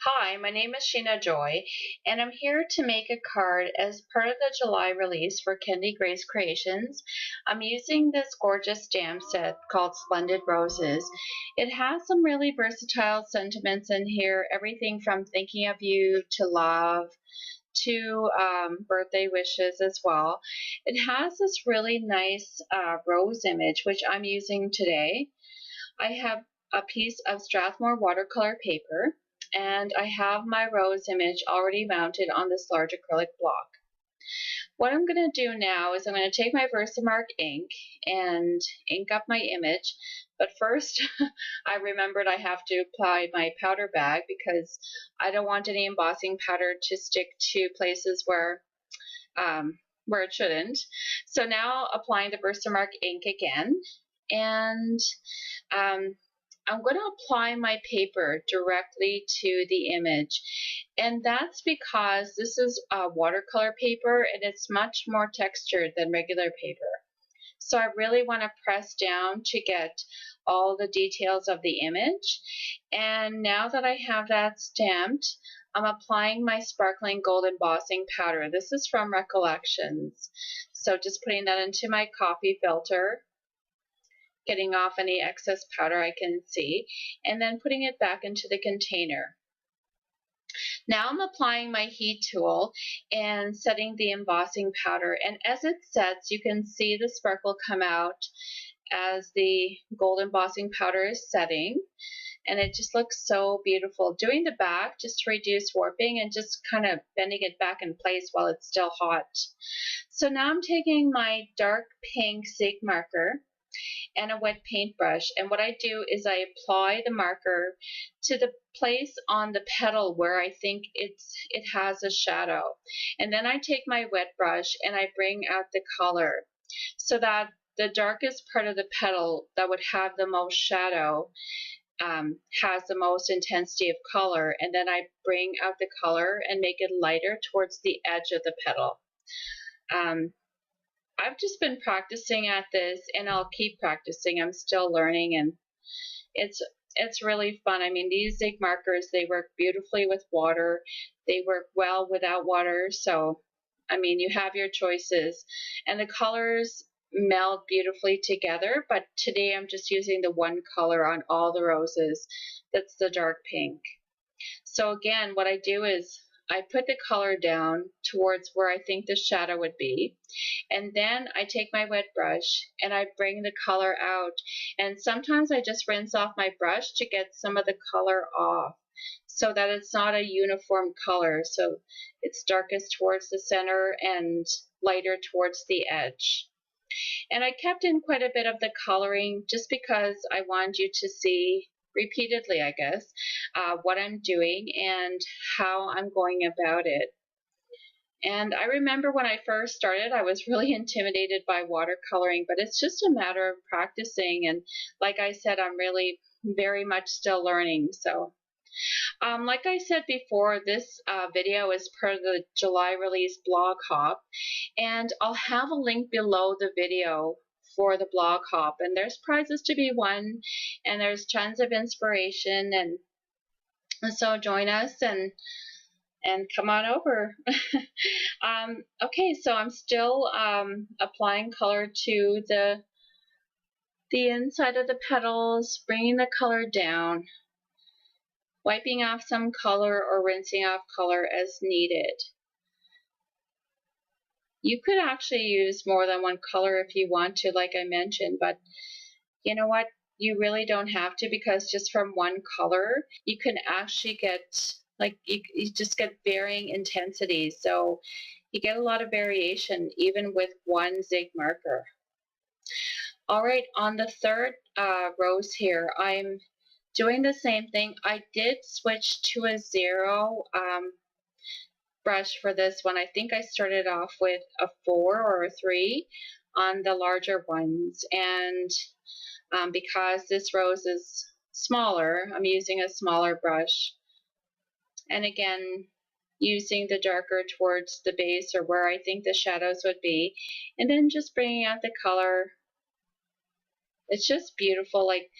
Hi, my name is Sheena Joy, and I'm here to make a card as part of the July release for Candy Grace Creations. I'm using this gorgeous stamp set called Splendid Roses. It has some really versatile sentiments in here, everything from thinking of you to love to birthday wishes as well. It has this really nice rose image, which I'm using today. I have a piece of Strathmore watercolor paper, and I have my rose image already mounted on this large acrylic block. What I'm going to do now is I'm going to take my Versamark ink and ink up my image, but first I remembered I have to apply my powder bag because I don't want any embossing powder to stick to places where it shouldn't. So now applying the Versamark ink again, and I'm going to apply my paper directly to the image, and that's because this is a watercolor paper and it's much more textured than regular paper. So I really want to press down to get all the details of the image. And now that I have that stamped, I'm applying my sparkling gold embossing powder. This is from Recollections. So just putting that into my coffee filter, getting off any excess powder I can see, and then putting it back into the container. Now I'm applying my heat tool and setting the embossing powder, and as it sets, you can see the sparkle come out as the gold embossing powder is setting, and it just looks so beautiful. Doing the back just to reduce warping and just kind of bending it back in place while it's still hot. So now I'm taking my dark pink Zig marker and a wet paintbrush, and what I do is I apply the marker to the place on the petal where I think it has a shadow, and then I take my wet brush and I bring out the color so that the darkest part of the petal that would have the most shadow has the most intensity of color, and then I bring out the color and make it lighter towards the edge of the petal. I've just been practicing at this, and I'll keep practicing. I'm still learning, and it's really fun. I mean, these Zig markers, they work beautifully with water. They work well without water. So, I mean, you have your choices, and the colors meld beautifully together. But today I'm just using the one color on all the roses. That's the dark pink. So again, what I do is I put the color down towards where I think the shadow would be, and then I take my wet brush and I bring the color out, and sometimes I just rinse off my brush to get some of the color off so that it's not a uniform color, so it's darkest towards the center and lighter towards the edge. And I kept in quite a bit of the coloring just because I wanted you to see repeatedly, I guess, what I'm doing and how I'm going about it. And I remember when I first started, I was really intimidated by watercoloring, but it's just a matter of practicing. And like I said, I'm really very much still learning. So, like I said before, this video is part of the July release blog hop, and I'll have a link below the video for the blog hop, and there's prizes to be won, and there's tons of inspiration, and so join us and come on over. Okay, so I'm still applying color to the inside of the petals, bringing the color down, wiping off some color or rinsing off color as needed. You could actually use more than one color if you want to, like I mentioned, but you know what? You really don't have to, because just from one color, you can actually get, like, you just get varying intensities. So you get a lot of variation even with one Zig marker. All right, on the third rose here, I'm doing the same thing. I did switch to a 0 brush for this one. I think I started off with a 4 or a 3 on the larger ones, and because this rose is smaller, I'm using a smaller brush, and again using the darker towards the base or where I think the shadows would be, and then just bringing out the color. It's just beautiful. Like,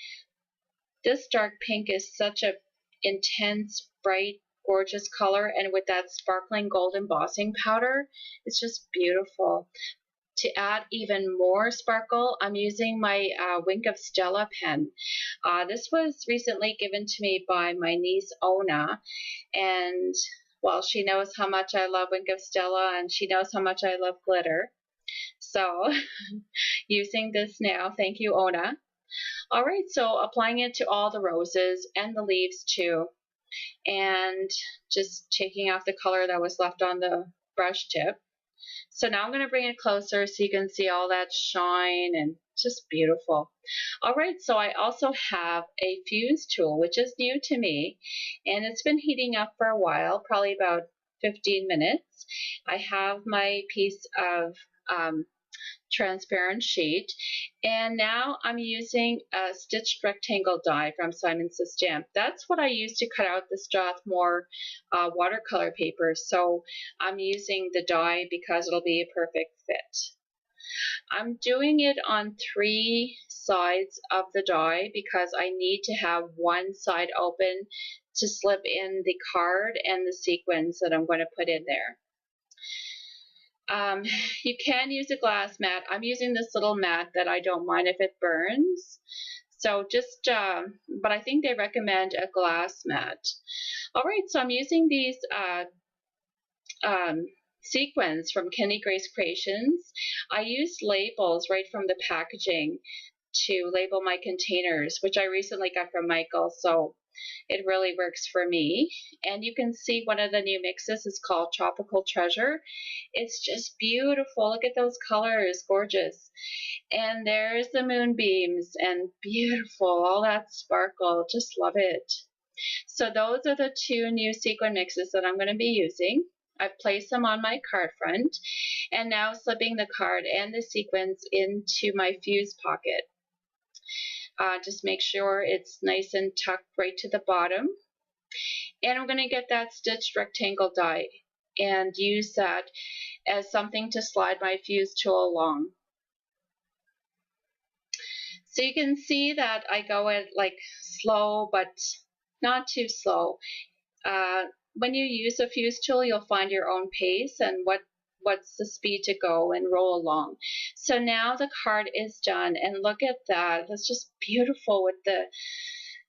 this dark pink is such a intense, bright gorgeous color, and with that sparkling gold embossing powder, it's just beautiful. To add even more sparkle, I'm using my Wink of Stella pen. This was recently given to me by my niece Ona, and well, she knows how much I love Wink of Stella, and she knows how much I love glitter. So using this now, thank you, Ona. All right, so applying it to all the roses and the leaves too, and just taking off the color that was left on the brush tip. So now I'm going to bring it closer so you can see all that shine, and just beautiful. All right, so I also have a fuse tool, which is new to me, and it's been heating up for a while, probably about 15 minutes. I have my piece of transparent sheet, and now I'm using a stitched rectangle die from Simon Says Stamp. That's what I use to cut out the Strathmore watercolor paper, so I'm using the die because it'll be a perfect fit. I'm doing it on 3 sides of the die because I need to have one side open to slip in the card and the sequins that I'm going to put in there. You can use a glass mat. I'm using this little mat that I don't mind if it burns. So just, but I think they recommend a glass mat. All right, so I'm using these sequins from Kenny Grace Creations. I used labels right from the packaging to label my containers, which I recently got from Michael, so it really works for me. And you can see one of the new mixes is called Tropical Treasure. It's just beautiful. Look at those colors, gorgeous. And there's the moonbeams, and beautiful, all that sparkle, just love it. So those are the 2 new sequin mixes that I'm going to be using. I've placed them on my card front, and now slipping the card and the sequins into my fuse pocket. Just make sure it's nice and tucked right to the bottom. And I'm going to get that stitched rectangle die and use that as something to slide my fuse tool along. So you can see that I go at like slow, but not too slow. When you use a fuse tool, you'll find your own pace and what's the speed to go and roll along. So now the card is done, and look at that. That's just beautiful with the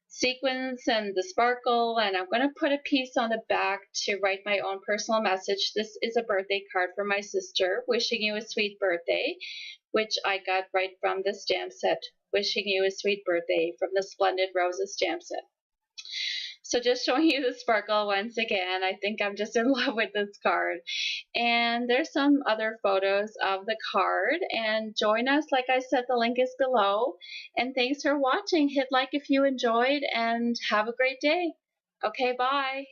sequins and the sparkle, and I'm going to put a piece on the back to write my own personal message. This is a birthday card for my sister, wishing you a sweet birthday, which I got right from the stamp set, wishing you a sweet birthday from the Splendid Roses stamp set. So just showing you the sparkle once again. I think I'm just in love with this card. And there's some other photos of the card. And join us, like I said, the link is below. And thanks for watching. Hit like if you enjoyed, and have a great day. Okay, bye.